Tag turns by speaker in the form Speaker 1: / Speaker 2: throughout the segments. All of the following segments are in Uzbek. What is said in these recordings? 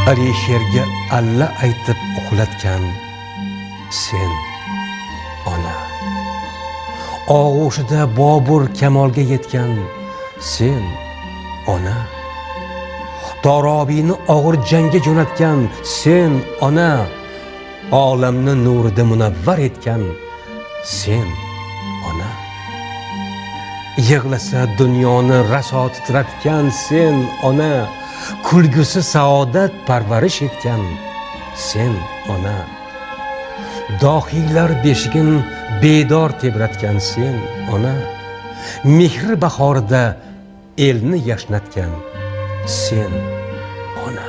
Speaker 1: Alisherga alla aytib uxlatgan sen ona. Og'ushida Bobur kamolga yetgan sen ona. Torobiyni og'ir jangga jo'natgan sen ona. Olamni nurida munavvar etgan sen ona. Yig'lasa dunyoni raso titratgan sen ona. Kulgusi saodat parvarish etgan sen ona. Dohiylar beshigin bedor tebratgan sen ona. Mehri bahorida elni yashnatgan sen ona.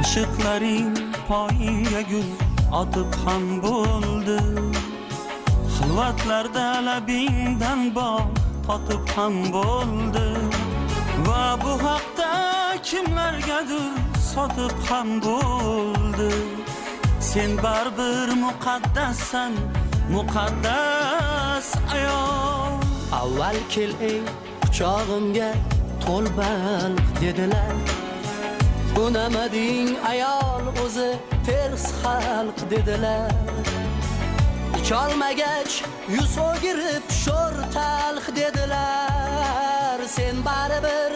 Speaker 2: Aşıqlaring poyiga gul otib ham bo'ldi. Xilvatlarda labingdan bog' totib ham bo'ldi. Va bu haqda kimlargadir sotib ham bo'ldi. Sen baribir muqaddassan, muqaddas ayol.
Speaker 3: Avval kel ey quchog'imga to'lbaliq dedilar. Unamading ayol o'zi ters xalq dedilar. Icholmagach yuz o'girib sho'r talx dedilar. Sen baribir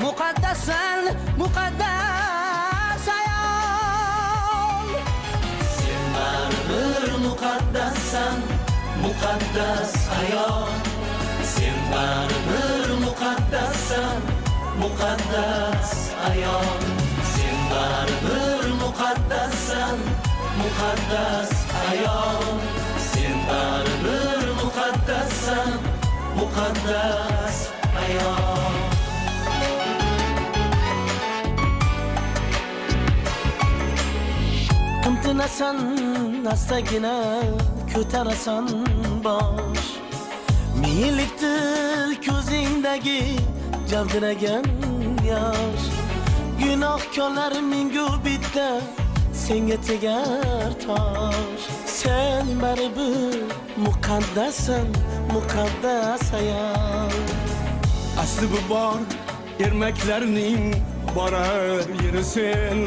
Speaker 3: muqaddassan, muqaddas ayol.
Speaker 2: Sen baribir muqaddassan, muqaddas ayol. Sen baribir muqaddassan, muqaddas ayol. Sen baribir muqaddassan, muqaddas ayol. Sen baribir muqaddassan, muqaddas ayol.
Speaker 3: Qimtinasan astagina ko'tarasan bosh. Miylikdir ko'zingdagi javdiragan yosh. Gunohkorlar mingu bitta senga tegar tosh. Sen baribir muqaddassan, muqaddas ayol.
Speaker 4: Asli bu bor ermaklarning borar yeri sen.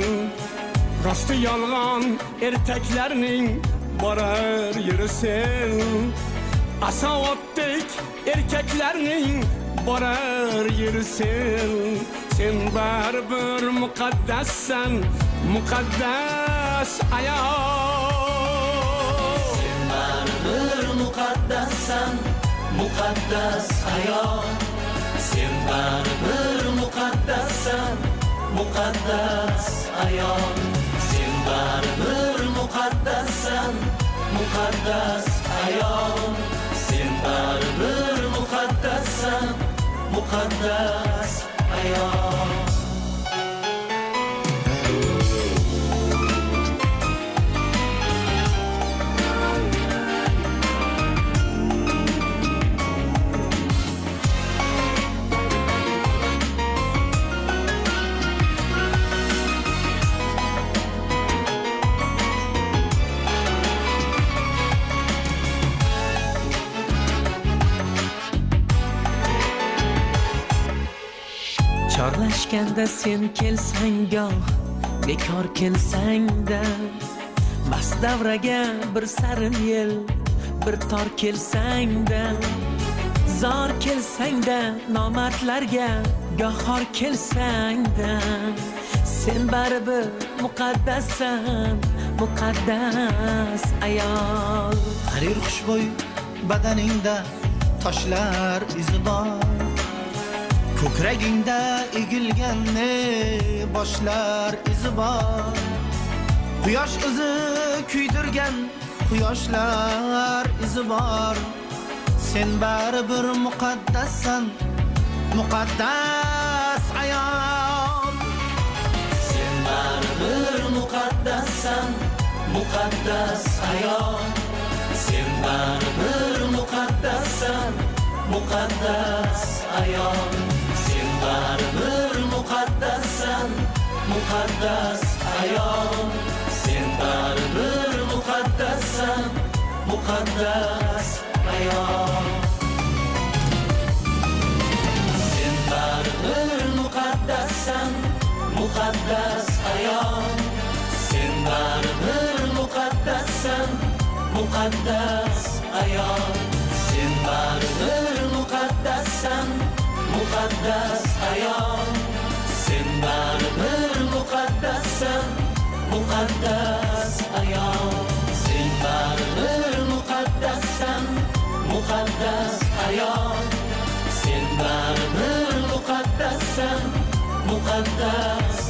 Speaker 4: Rosti yolg'on ertaklarning borar yeri sen. Asavatdek erkaklarning borar yeri sen. Sen baribir muqaddassan, muqaddas ayol.
Speaker 2: Sen baribir muqaddassan, muqaddas ayol. Sen baribir muqaddassan, muqaddas ayol. Sen baribir muqaddassan, muqaddas ayol. Sen baribir muqaddassan, muqaddas ayol.
Speaker 3: Chorlashganda sen kelsang goh, bekor kelsang-da. Mast davraga bir sarin yel, bir tor kelsang-da. Zor kelsang-da, nomardlarga gohor kelsang-da. Sen baribir muqaddassan, muqaddas ayol.
Speaker 5: Harir xushbo'y badaningda toshlar izi bor. Ko'kragingda egilgan ne boshlar izi bor. Quyosh izi kuydirgan quyoshlar izi bor. sen baribir muqaddassan, muqaddas ayol.
Speaker 2: Sen baribir muqaddassan, muqaddas ayol. Sen baribir muqaddassan, muqaddas ayol. Sen baribir muqaddassan, muqaddas ayol. Sen baribir muqaddassan, muqaddas ayol. Sen baribir muqaddassan, muqaddas ayol. Sen baribir muqaddassan, muqaddas ayol. Sen baribir muqaddassan, muqaddas ayol. Sen baribir muqaddassan, muqaddas ayol. Sen baribir muqaddassan, muqaddas ayol. Sen baribir muqaddassan, muqaddas